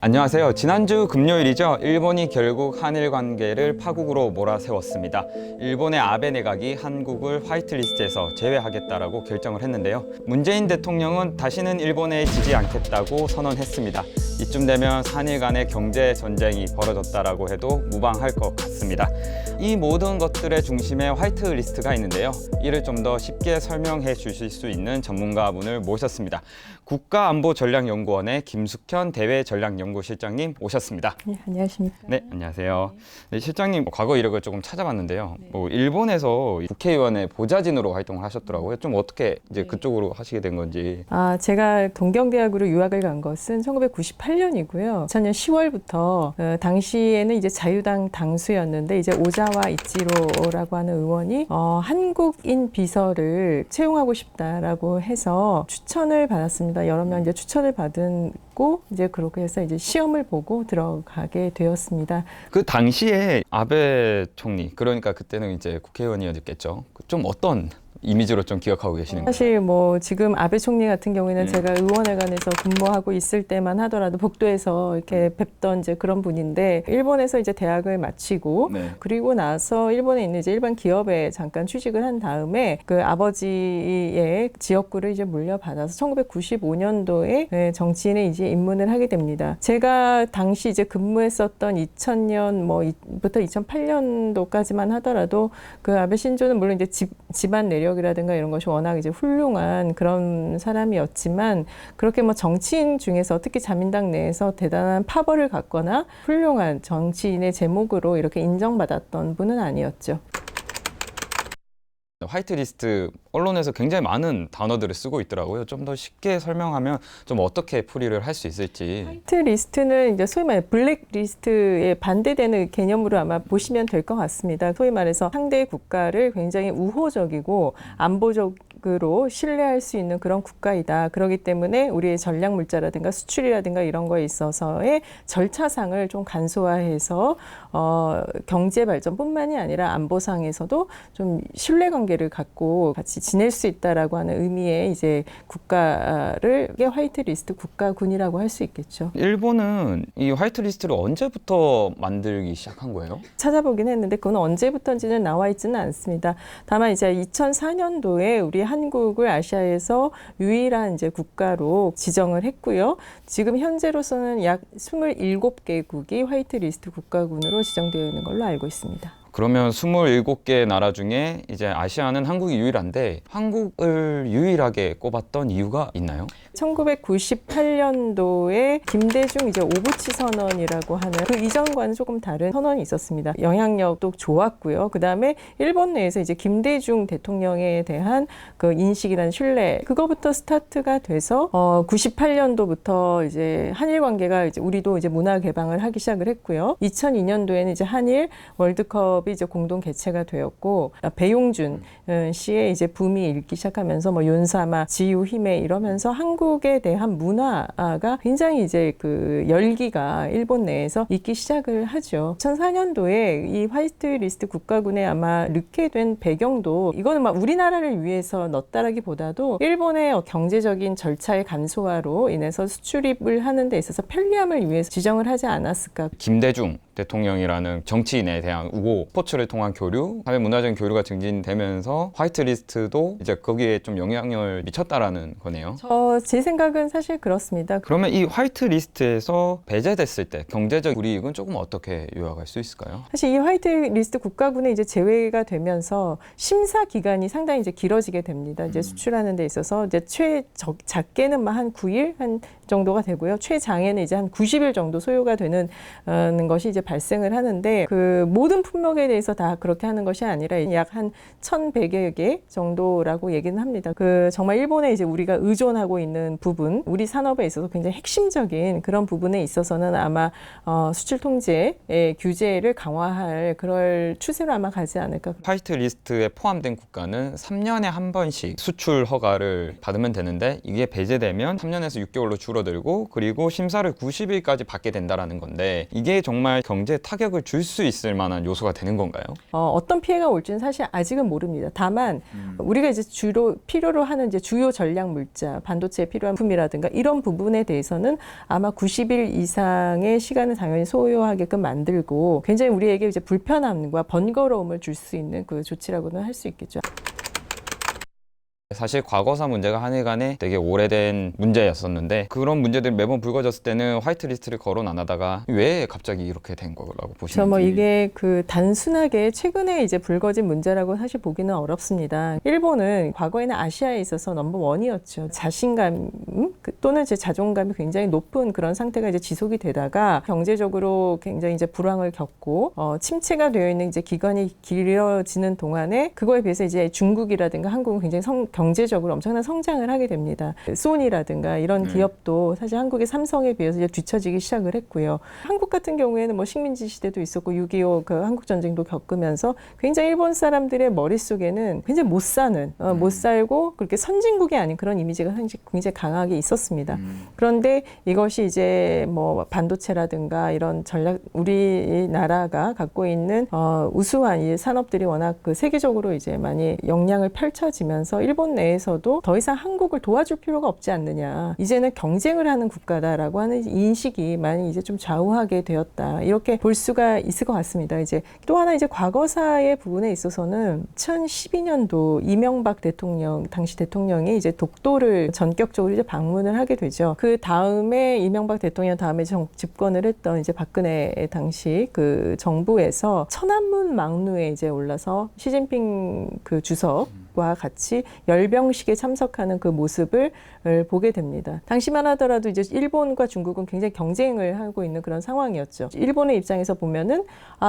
안녕하세요. 지난주 금요일이죠. 일본이 결국 한일 관계를 파국으로 몰아세웠습니다. 일본의 아베 내각이 한국을 화이트리스트에서 제외하겠다라고 결정을 했는데요. 문재인 대통령은 다시는 일본에 지지 않겠다고 선언했습니다. 이쯤 되면 한일 간의 경제 전쟁이 벌어졌다라고 해도 무방할 것 같습니다. 이 모든 것들의 중심에 화이트리스트가 있는데요. 이를 좀 더 쉽게 설명해 주실 수 있는 전문가분을 모셨습니다. 국가안보전략연구원의 김숙현 대외전략연구실장님 오셨습니다. 네, 안녕하십니까. 네, 안녕하세요. 네, 실장님 과거 이력을 조금 찾아봤는데요. 일본에서 국회의원의 보좌진으로 활동을 하셨더라고요. 좀 어떻게 이제 그쪽으로 하시게 된 건지. 제가 동경대학으로 유학을 간 것은 1998년이고요. 2000년 10월부터 당시에는 이제 자유당 당수였는데 이제 오자와 이치로라고 하는 의원이 한국인 비서를 채용하고 싶다라고 해서 추천을 받았습니다. 여러 명 이제 추천을 받고 이제 그렇게 해서 이제 시험을 보고 들어가게 되었습니다. 그 당시에 아베 총리, 그러니까 그때는 이제 국회의원이었겠죠. 좀 어떤 이미지로 좀 기억하고 계시는 거예요? 사실 지금 아베 총리 같은 경우에는 제가 의원회관에서 근무하고 있을 때만 하더라도 복도에서 이렇게 뵙던 이제 그런 분인데, 일본에서 이제 대학을 마치고 그리고 나서 일본에 있는 이제 일반 기업에 잠깐 취직을 한 다음에 그 아버지의 지역구를 이제 물려받아서 1995년도에 정치인에 이제 입문을 하게 됩니다. 제가 당시 이제 근무했었던 2000년부터 2008년도까지만 하더라도 그 아베 신조는 물론 이제 집안 내력이라든가 이런 것이 워낙 이제 훌륭한 그런 사람이었지만, 그렇게 정치인 중에서 특히 자민당 내에서 대단한 파벌을 갖거나 훌륭한 정치인의 제목으로 이렇게 인정받았던 분은 아니었죠. 화이트리스트 언론에서 굉장히 많은 단어들을 쓰고 있더라고요. 좀 더 쉽게 설명하면 좀 어떻게 풀이를 할 수 있을지. 화이트리스트는 이제 소위 말해 블랙리스트에 반대되는 개념으로 아마 보시면 될 것 같습니다. 소위 말해서 상대 국가를 굉장히 우호적이고 안보적으로 신뢰할 수 있는 그런 국가이다. 그렇기 때문에 우리의 전략 물자라든가 수출이라든가 이런 거에 있어서의 절차상을 좀 간소화해서 경제 발전뿐만이 아니라 안보상에서도 좀 신뢰관계를 갖고 같이 지낼 수 있다라고 하는 의미의 이제 국가를 화이트리스트 국가군이라고 할 수 있겠죠. 일본은 이 화이트리스트를 언제부터 만들기 시작한 거예요? 찾아보긴 했는데 그건 언제부터인지는 나와 있지는 않습니다. 다만 이제 2004년도에 우리 한국을 아시아에서 유일한 이제 국가로 지정을 했고요. 지금 현재로서는 약 27개국이 화이트리스트 국가군으로 지정되어 있는 걸로 알고 있습니다. 그러면 27개 나라 중에 이제 아시아는 한국이 유일한데, 한국을 유일하게 꼽았던 이유가 있나요? 1998년도에 김대중 이제 오부치 선언이라고 하는 그 이전과는 조금 다른 선언이 있었습니다. 영향력도 좋았고요. 그 다음에 일본 내에서 이제 김대중 대통령에 대한 그 인식이라는 신뢰, 그거부터 스타트가 돼서 98년도부터 이제 한일 관계가 이제 우리도 이제 문화 개방을 하기 시작을 했고요. 2002년도에는 이제 한일 월드컵 이제 공동 개최가 되었고, 배용준 씨의 이제 붐이 일기 시작하면서 윤사마, 지유히메 이러면서 한국에 대한 문화가 굉장히 이제 그 열기가 일본 내에서 있기 시작을 하죠. 2004년도에 이 화이트리스트 국가군에 아마 넣게 된 배경도, 이거는 막 우리나라를 위해서 넣었다라기보다도 일본의 경제적인 절차의 간소화로 인해서 수출입을 하는 데 있어서 편리함을 위해서 지정을 하지 않았을까. 김대중 대통령이라는 정치인에 대한 우호, 스포츠를 통한 교류, 사회 문화적인 교류가 증진되면서 화이트리스트도 이제 거기에 좀 영향을 미쳤다라는 거네요. 제 생각은 사실 그렇습니다. 그러면 이 화이트리스트에서 배제됐을 때 경제적 불이익은 조금 어떻게 요약할 수 있을까요? 사실 이 화이트리스트 국가군에 이제 제외가 되면서 심사 기간이 상당히 이제 길어지게 됩니다. 이제 수출하는 데 있어서 이제 작게는 한 9일 정도가 되고요. 최장에는 이제 한 90일 정도 소요가 되는 것이 이제 발생을 하는데, 그 모든 품목에 대해서 다 그렇게 하는 것이 아니라 약 한 1,100여 개 정도라고 얘기는 합니다. 그 정말 일본에 이제 우리가 의존하고 있는 부분, 우리 산업에 있어서 굉장히 핵심적인 그런 부분에 있어서는 아마 수출 통제의 규제를 강화할 그럴 추세로 아마 가지 않을까. 화이트리스트에 포함된 국가는 3년에 한 번씩 수출 허가를 받으면 되는데, 이게 배제되면 3년에서 6개월로 줄어들고, 그리고 심사를 90일까지 받게 된다라는 건데, 이게 정말 경제 타격을 줄 수 있을 만한 요소가 되는 건가요? 어떤 피해가 올지는 사실 아직은 모릅니다. 다만 우리가 이제 주로 필요로 하는 이제 주요 전략 물자, 반도체에 필요한 품이라든가 이런 부분에 대해서는 아마 90일 이상의 시간을 당연히 소요하게끔 만들고 굉장히 우리에게 이제 불편함과 번거로움을 줄 수 있는 그 조치라고는 할 수 있겠죠. 사실 과거사 문제가 한일간에 되게 오래된 문제였었는데 그런 문제들이 매번 불거졌을 때는 화이트리스트를 거론 안 하다가 왜 갑자기 이렇게 된 거라고 보시는지. 뭐 이게 그 단순하게 최근에 이제 불거진 문제라고 사실 보기는 어렵습니다. 일본은 과거에는 아시아에 있어서 넘버원이었죠. 자신감 또는 제 자존감이 굉장히 높은 그런 상태가 이제 지속이 되다가 경제적으로 굉장히 이제 불황을 겪고 침체가 되어 있는 이제 기간이 길어지는 동안에 그거에 비해서 이제 중국이라든가 한국은 굉장히 경제적으로 엄청난 성장을 하게 됩니다. 소니라든가 이런 기업도 사실 한국의 삼성에 비해서 이제 뒤처지기 시작을 했고요. 한국 같은 경우에는 뭐 식민지 시대도 있었고 6.25 그 한국 전쟁도 겪으면서 굉장히 일본 사람들의 머릿속에는 굉장히 못 사는, 못 살고 그렇게 선진국이 아닌 그런 이미지가 굉장히 강하게 있었습니다. 그런데 이것이 이제 뭐 반도체라든가 이런 전략 우리나라가 갖고 있는 우수한 이 산업들이 워낙 그 세계적으로 이제 많이 역량을 펼쳐지면서 일본 내에서도 더 이상 한국을 도와줄 필요가 없지 않느냐. 이제는 경쟁을 하는 국가다라고 하는 인식이 많이 이제 좀 좌우하게 되었다. 이렇게 볼 수가 있을 것 같습니다. 이제 또 하나 이제 과거사의 부분에 있어서는 2012년도 이명박 대통령, 당시 대통령이 이제 독도를 전격적으로 이제 방문을 하게 되죠. 그 다음에 이명박 대통령 다음에 집권을 했던 이제 박근혜 당시 그 정부에서 천안문 망루에 이제 올라서 시진핑 그 주석과 같이 열병식에 참석하는 그 모습을 보게 됩니다. 당시만 하더라도 이제 일본과 중국은 굉장히 경쟁을 하고 있는 그런 상황이었죠. 일본의 입장에서 보면은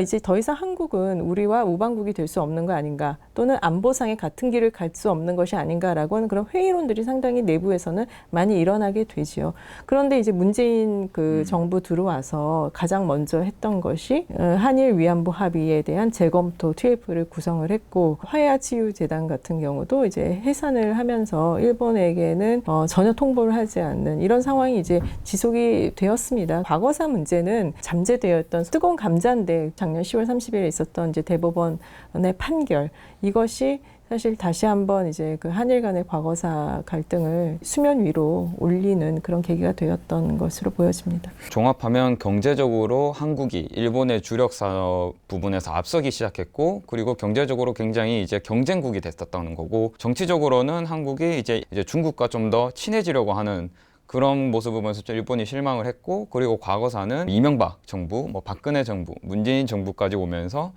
이제 더 이상 한국은 우리와 우방국이 될 수 없는 거 아닌가 또는 안보상의 같은 길을 갈 수 없는 것이 아닌가라고 하는 그런 회의론들이 상당히 내부에서는 많이 일어나게 되지요. 그런데 이제 문재인 그 정부 들어와서 가장 먼저 했던 것이 한일 위안부 합의에 대한 재검토 TF를 구성을 했고 화해치유재단 같은 경우도 이제 해산을 하면서 일본에게는 전혀 통보를 하지 않는 이런 상황이 이제 지속이 되었습니다. 과거사 문제는 잠재되어 있던 뜨거운 감자인데 작년 10월 30일에 있었던 이제 대법원의 판결 이것이 사실 다시 한번 이제 그 한일 간의 과거사 갈등을 수면 위로 올리는 그런 계기가 되었던 것으로 보여집니다. 종합하면 경제적으로 한국이 일본의 주력 산업 부분에서 앞서기 시작했고 그리고 경제적으로 굉장히 이제 경쟁국이 됐었다는 거고 정치적으로는 한국이 이제 중국과 좀 더 친해지려고 하는 그런 모습을 보면서 일본이 실망을 했고 그리고 과거사는 이명박 정부, 뭐 박근혜 정부, 문재인 정부까지 오면서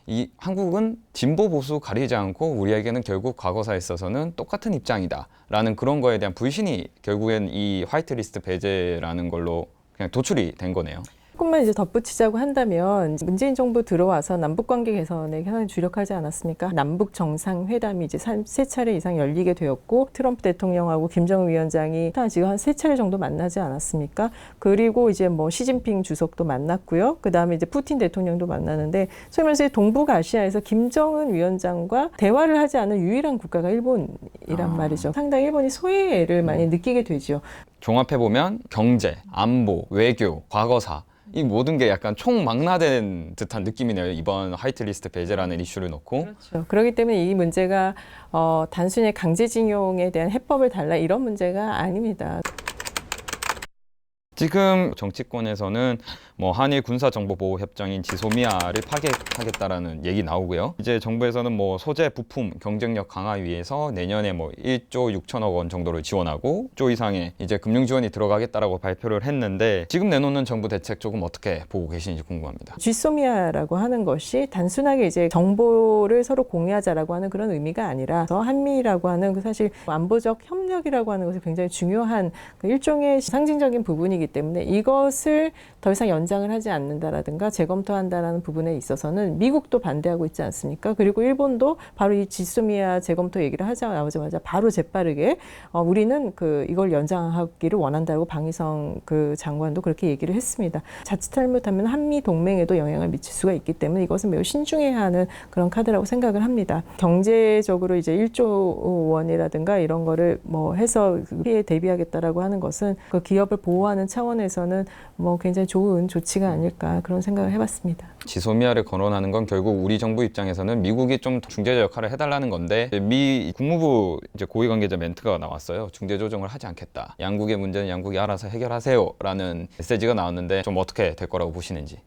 이 한국은 진보 보수 가리지 않고 우리에게는 결국 과거사에 있어서는 똑같은 입장이다 라는 그런 거에 대한 불신이 결국엔 이 화이트리스트 배제라는 걸로 그냥 도출이 된 거네요. 조금만 이제 덧붙이자고 한다면 문재인 정부 들어와서 남북관계 개선에 상당히 주력하지 않았습니까? 남북 정상회담이 이제 3차례 이상 열리게 되었고 트럼프 대통령하고 김정은 위원장이 지금 한 3차례 정도 만나지 않았습니까? 그리고 이제 뭐 시진핑 주석도 만났고요. 그 다음에 이제 푸틴 대통령도 만나는데 소위 말해서 동북아시아에서 김정은 위원장과 대화를 하지 않은 유일한 국가가 일본이란 말이죠. 상당히 일본이 소외를 많이 느끼게 되죠. 종합해보면 경제, 안보, 외교, 과거사 이 모든 게 약간 총망라된 듯한 느낌이네요. 이번 화이트리스트 배제라는 이슈를 놓고. 그렇죠. 그렇기 때문에 이 문제가 단순히 강제징용에 대한 해법을 달라 이런 문제가 아닙니다. 지금 정치권에서는 뭐 한일 군사정보보호협정인 지소미아를 파기하겠다라는 얘기 나오고요. 이제 정부에서는 뭐 소재 부품 경쟁력 강화 위해서 내년에 뭐 1조 6천억 원 정도를 지원하고 1조 이상의 이제 금융 지원이 들어가겠다라고 발표를 했는데 지금 내놓는 정부 대책 조금 어떻게 보고 계시는지 궁금합니다. 지소미아라고 하는 것이 단순하게 이제 정보를 서로 공유하자라고 하는 그런 의미가 아니라 한미라고 하는 그 사실 안보적 협력이라고 하는 것이 굉장히 중요한 일종의 상징적인 부분이기 때문에 이것을 더 이상 연장을 하지 않는다라든가 재검토한다라는 부분에 있어서는 미국도 반대하고 있지 않습니까? 그리고 일본도 바로 이 지소미아 재검토 얘기를 나오자마자 바로 재빠르게 우리는 이걸 연장하기를 원한다고 방위성 그 장관도 그렇게 얘기를 했습니다. 자칫 잘못하면 한미 동맹에도 영향을 미칠 수가 있기 때문에 이것은 매우 신중해야 하는 그런 카드라고 생각을 합니다. 경제적으로 이제 1조 원이라든가 이런 거를 뭐 해서 피해에 대비하겠다라고 하는 것은 그 기업을 보호하는 차원에서는 뭐 굉장히 좋은 조치가 아닐까 그런 생각을 해봤습니다. 지소미아를 거론하는 건 결국 우리 정부 입장에서는 미국이 좀 중재자 역할을 해달라는 건데 미 국무부 이제 고위 관계자 멘트가 나왔어요. 중재 조정을 하지 않겠다. 양국의 문제는 양국이 알아서 해결하세요라는 메시지가 나왔는데 좀 어떻게 될 거라고 보시는지.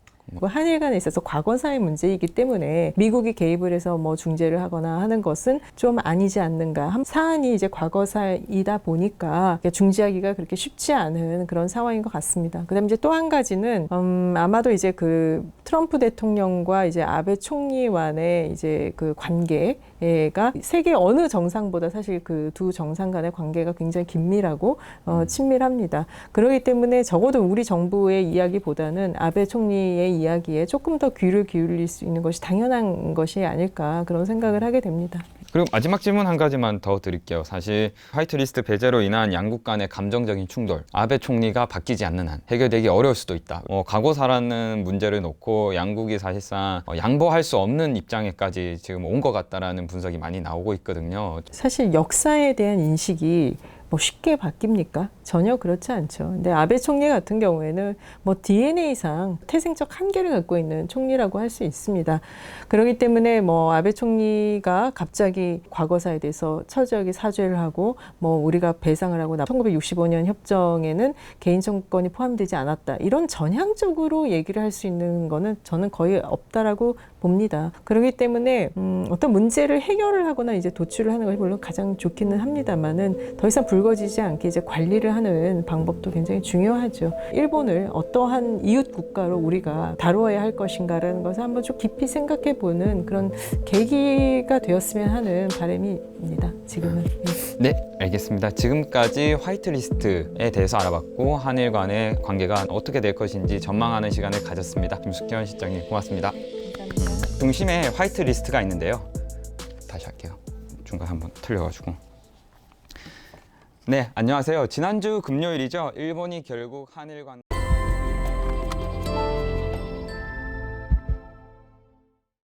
한일 간에 있어서 과거사의 문제이기 때문에 미국이 개입을 해서 뭐 중재를 하거나 하는 것은 좀 아니지 않는가. 사안이 이제 과거사이다 보니까 중재하기가 그렇게 쉽지 않은 그런 상황인 것 같습니다. 그다음에 이제 또 한 가지는 아마도 이제 그 트럼프 대통령과 이제 아베 총리와의 이제 그 관계가 세계 어느 정상보다 사실 그 두 정상 간의 관계가 굉장히 긴밀하고 친밀합니다. 그렇기 때문에 적어도 우리 정부의 이야기보다는 아베 총리의 이야기에 조금 더 귀를 기울일 수 있는 것이 당연한 것이 아닐까 그런 생각을 하게 됩니다. 그리고 마지막 질문 한 가지만 더 드릴게요. 사실 화이트리스트 배제로 인한 양국 간의 감정적인 충돌, 아베 총리가 바뀌지 않는 한 해결되기 어려울 수도 있다. 과거사라는 문제를 놓고 양국이 사실상 양보할 수 없는 입장에까지 지금 온 것 같다라는 분석이 많이 나오고 있거든요. 사실 역사에 대한 인식이 뭐 쉽게 바뀝니까? 전혀 그렇지 않죠. 근데 아베 총리 같은 경우에는 뭐 DNA상 태생적 한계를 갖고 있는 총리라고 할 수 있습니다. 그렇기 때문에 뭐 아베 총리가 갑자기 과거사에 대해서 철저하게 사죄를 하고 뭐 우리가 배상을 하고 1965년 협정에는 개인 청구권이 포함되지 않았다. 이런 전향적으로 얘기를 할 수 있는 거는 저는 거의 없다라고 봅니다. 그렇기 때문에 어떤 문제를 해결을 하거나 이제 도출을 하는 것이 물론 가장 좋기는 합니다만은 더 이상 불거지지 않게 이제 관리를 하는 방법도 굉장히 중요하죠. 일본을 어떠한 이웃 국가로 우리가 다루어야 할 것인가라는 것을 한번 좀 깊이 생각해 보는 그런 계기가 되었으면 하는 바람입니다. 지금은. 네, 알겠습니다. 지금까지 화이트리스트에 대해서 알아봤고 한일 간의 관계가 어떻게 될 것인지 전망하는 시간을 가졌습니다. 김숙현 실장님 고맙습니다. 감사합니다. 중심에 화이트리스트가 있는데요. 다시 할게요. 중간 한번 틀려가지고. 네, 안녕하세요. 지난주 금요일이죠. 일본이 결국 한일 관